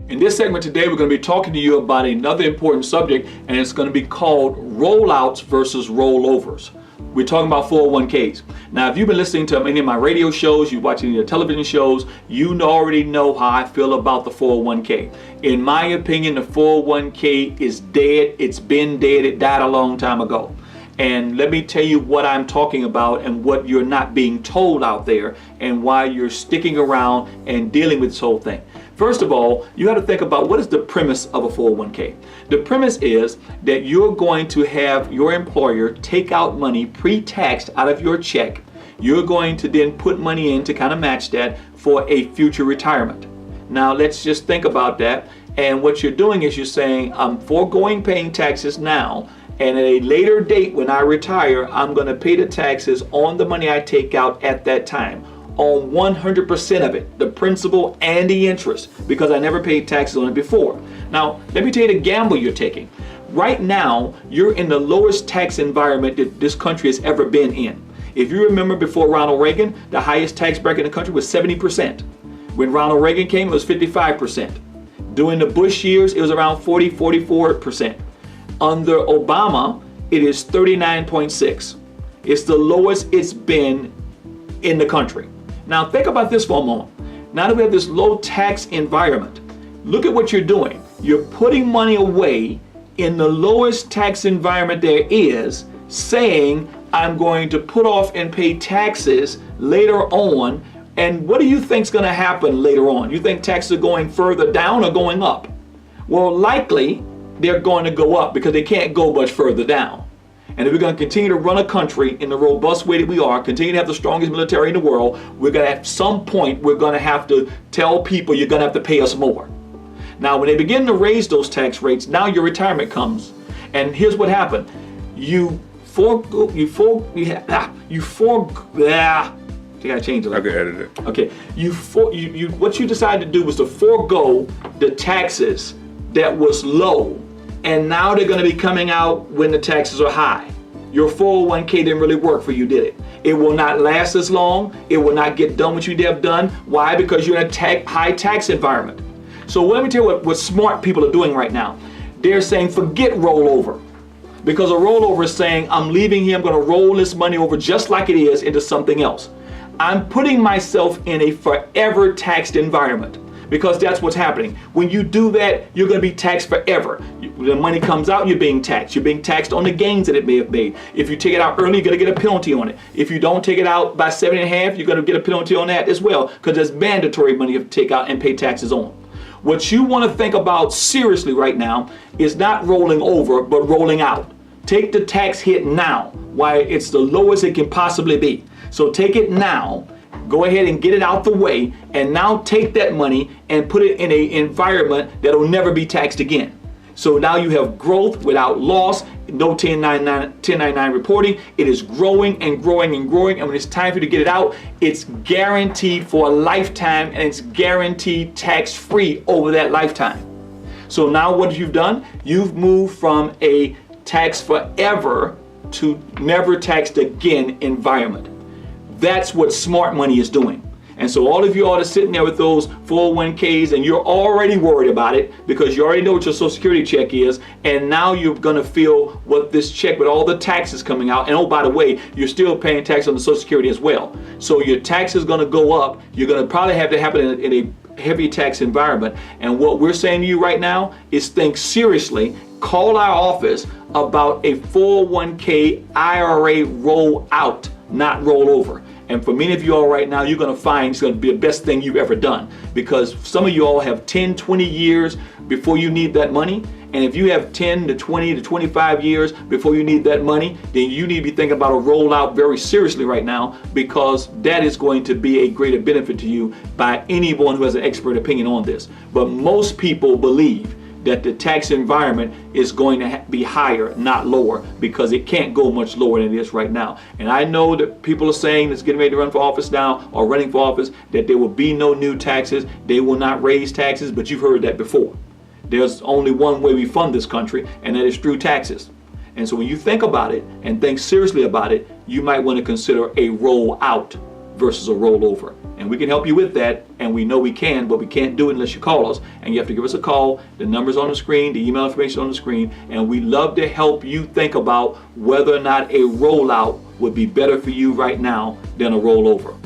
In this segment today, we're going to be talking to you about another important subject, and it's going to be called rollouts versus rollovers. We're talking about 401ks. Now, if you've been listening to any of my radio shows, you watch any of the television shows, you already know how I feel about the 401k. In my opinion, the 401k is dead. It's been dead. It died a long time ago. And let me tell you what I'm talking about and what you're not being told out there and why you're sticking around and dealing with this whole thing. First of all, you have to think about what is the premise of a 401k. The premise is that you're going to have your employer take out money pre-taxed out of your check. You're going to then put money in to kind of match that for a future retirement. Now let's just think about that. And what you're doing is you're saying, I'm foregoing paying taxes now, and at a later date when I retire, I'm going to pay the taxes on the money I take out at that time, on 100% of it, the principal and the interest, because I never paid taxes on it before. Now, let me tell you the gamble you're taking. Right now, you're in the lowest tax environment that this country has ever been in. If you remember before Ronald Reagan, the highest tax bracket in the country was 70%. When Ronald Reagan came, it was 55%. During the Bush years, it was around 44%. Under Obama, it is 39.6. It's the lowest it's been in the country. Now think about this for a moment. Now that we have this low tax environment, look at what you're doing. You're putting money away in the lowest tax environment there is, saying, I'm going to put off and pay taxes later on. And what do you think is going to happen later on? You think taxes are going further down or going up? Well, likely they're going to go up because they can't go much further down. And if we're going to continue to run a country in the robust way that we are, continue to have the strongest military in the world, we're going to at some point, we're going to have to tell people you're going to have to pay us more. Now, when they begin to raise those tax rates, now your retirement comes. And here's what happened. You gotta change it. I can edit it. Okay. What you decided to do was to forego the taxes that was low, and now they're going to be coming out when the taxes are high. Your 401k didn't really work for you, did it? It will not last as long. It will not get done what you have done. Why? Because you're in a high tax environment. So let me tell you what smart people are doing right now. They're saying forget rollover. Because a rollover is saying I'm leaving here, I'm going to roll this money over just like it is into something else. I'm putting myself in a forever taxed environment. Because that's what's happening. When you do that, you're going to be taxed forever. The money comes out, you're being taxed. You're being taxed on the gains that it may have made. If you take it out early, you're going to get a penalty on it. If you don't take it out by 7.5, you're going to get a penalty on that as well, because there's mandatory money you have to take out and pay taxes on. What you want to think about seriously right now is not rolling over, but rolling out. Take the tax hit now, while it's the lowest it can possibly be. So take it now. Go ahead and get it out the way, and now take that money and put it in an environment that will never be taxed again. So now you have growth without loss, no 1099 reporting. It is growing and growing and growing, and when it's time for you to get it out, it's guaranteed for a lifetime, and it's guaranteed tax-free over that lifetime. So now what you've done, you've moved from a tax forever to never taxed again environment. That's what smart money is doing. And so all of you all are sitting there with those 401ks and you're already worried about it because you already know what your Social Security check is, and now you're going to feel what this check with all the taxes coming out. And oh, by the way, you're still paying tax on the Social Security as well. So your tax is going to go up. You're going to probably have to happen in a heavy tax environment. And what we're saying to you right now is think seriously. Call our office about a 401k IRA roll out, not roll over. And for many of you all right now, you're going to find it's going to be the best thing you've ever done, because some of you all have 10, 20 years before you need that money. And if you have 10 to 20 to 25 years before you need that money, then you need to be thinking about a rollout very seriously right now, because that is going to be a greater benefit to you by anyone who has an expert opinion on this. But most people believe that the tax environment is going to be higher, not lower, because it can't go much lower than it is right now. And I know that people are saying that's getting ready to run for office now or running for office that there will be no new taxes, they will not raise taxes, but you've heard that before. There's only one way we fund this country, and that is through taxes. And so when you think about it and think seriously about it, you might want to consider a roll out versus a rollover. And we can help you with that, and we know we can, but we can't do it unless you call us. And you have to give us a call. The number's on the screen, the email information on the screen, and we love to help you think about whether or not a rollout would be better for you right now than a rollover.